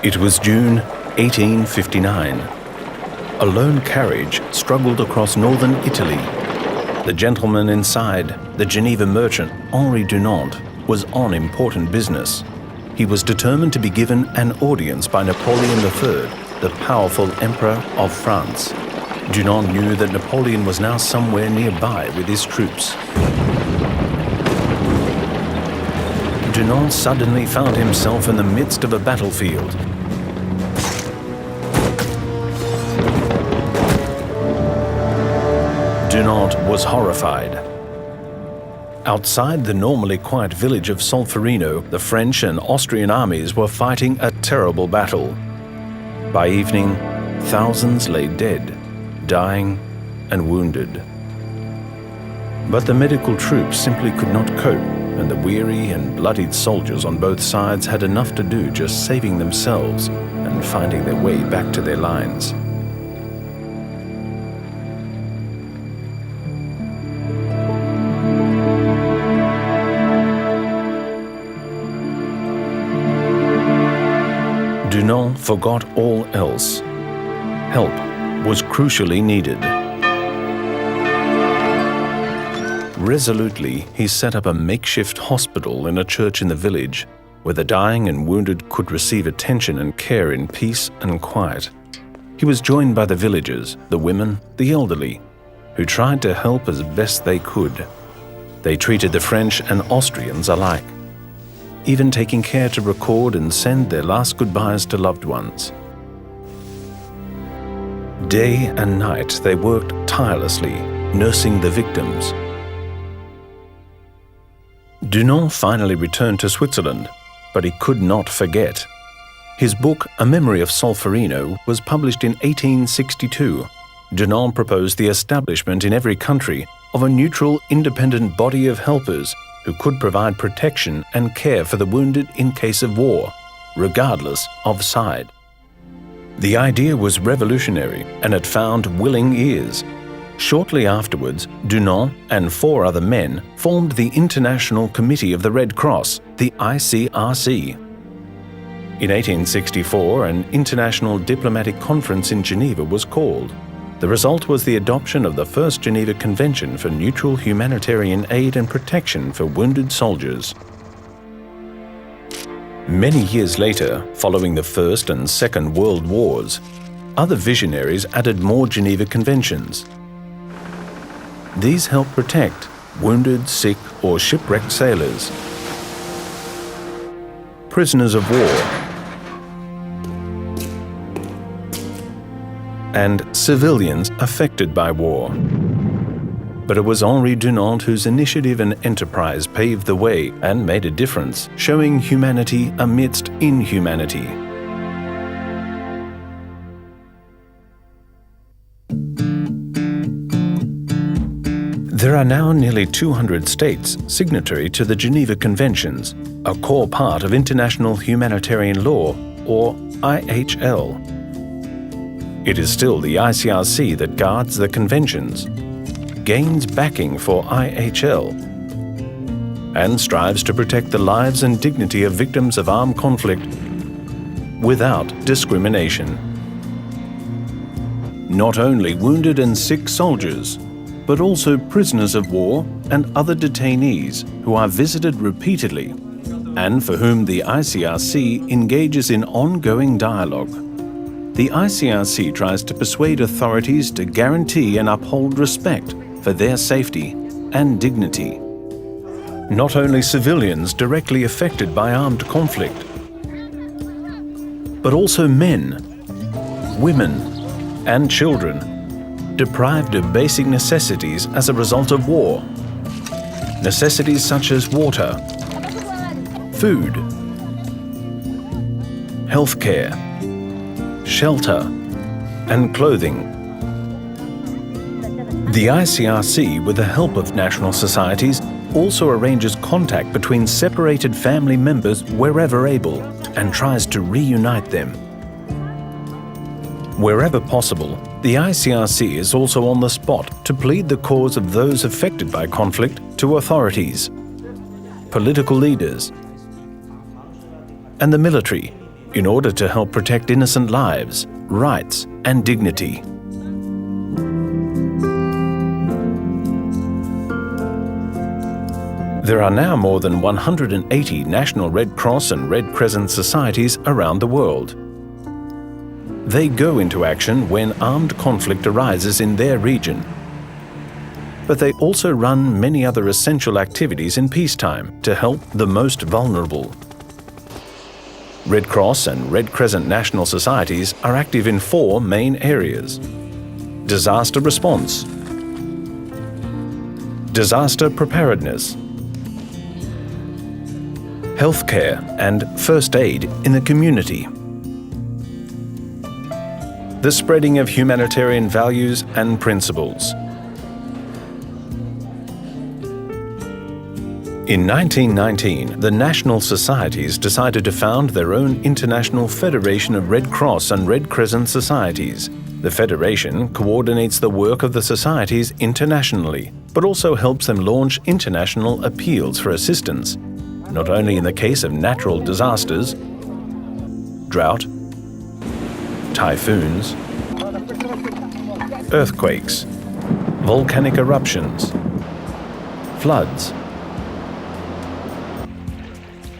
It was June 1859. A lone carriage struggled across northern Italy. The gentleman inside, the Geneva merchant Henri Dunant, was on important business. He was determined to be given an audience by Napoleon III, the powerful Emperor of France. Dunant knew that Napoleon was now somewhere nearby with his troops. Dunant suddenly found himself in the midst of a battlefield. Dunant was horrified. Outside the normally quiet village of Solferino, the French and Austrian armies were fighting a terrible battle. By evening, thousands lay dead, dying and wounded. But the medical troops simply could not cope, and the weary and bloodied soldiers on both sides had enough to do just saving themselves and finding their way back to their lines. Dunant forgot all else. Help was crucially needed. Resolutely, he set up a makeshift hospital in a church in the village, where the dying and wounded could receive attention and care in peace and quiet. He was joined by the villagers, the women, the elderly, who tried to help as best they could. They treated the French and Austrians alike, even taking care to record and send their last goodbyes to loved ones. Day and night they worked tirelessly, nursing the victims. Dunant finally returned to Switzerland, but he could not forget. His book, A Memory of Solferino, was published in 1862. Dunant proposed the establishment in every country of a neutral, independent body of helpers who could provide protection and care for the wounded in case of war, regardless of side. The idea was revolutionary and it found willing ears. Shortly afterwards, Dunant and 4 other men formed the International Committee of the Red Cross, the ICRC. In 1864, an international diplomatic conference in Geneva was called. The result was the adoption of the First Geneva Convention for neutral humanitarian aid and protection for wounded soldiers. Many years later, following the First and Second World Wars, other visionaries added more Geneva Conventions. These help protect wounded, sick, or shipwrecked sailors, prisoners of war, and civilians affected by war. But it was Henri Dunant whose initiative and enterprise paved the way and made a difference, showing humanity amidst inhumanity. There are now nearly 200 states signatory to the Geneva Conventions, a core part of international humanitarian law, or IHL. It is still the ICRC that guards the conventions, gains backing for IHL, and strives to protect the lives and dignity of victims of armed conflict without discrimination. Not only wounded and sick soldiers, but also prisoners of war and other detainees who are visited repeatedly and for whom the ICRC engages in ongoing dialogue. The ICRC tries to persuade authorities to guarantee and uphold respect for their safety and dignity. Not only civilians directly affected by armed conflict, but also men, women, and children deprived of basic necessities as a result of war. Necessities such as water, food, healthcare, shelter, and clothing. The ICRC, with the help of national societies, also arranges contact between separated family members wherever able and tries to reunite them. Wherever possible, the ICRC is also on the spot to plead the cause of those affected by conflict to authorities, political leaders, and the military, in order to help protect innocent lives, rights, and dignity. There are now more than 180 National Red Cross and Red Crescent societies around the world. They go into action when armed conflict arises in their region. But they also run many other essential activities in peacetime to help the most vulnerable. Red Cross and Red Crescent national societies are active in 4 main areas: disaster response, disaster preparedness, healthcare and first aid in the community, the spreading of humanitarian values and principles. In 1919, the national societies decided to found their own International Federation of Red Cross and Red Crescent Societies. The Federation coordinates the work of the societies internationally, but also helps them launch international appeals for assistance, not only in the case of natural disasters, drought, typhoons, earthquakes, volcanic eruptions, floods,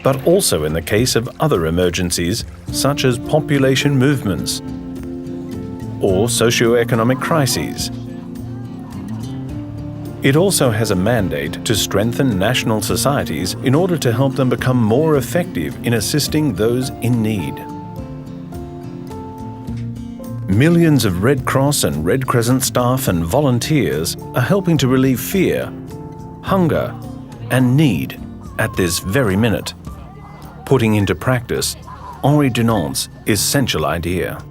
but also in the case of other emergencies such as population movements or socio-economic crises. It also has a mandate to strengthen national societies in order to help them become more effective in assisting those in need. Millions of Red Cross and Red Crescent staff and volunteers are helping to relieve fear, hunger, and need at this very minute, putting into practice Henri Dunant's essential idea.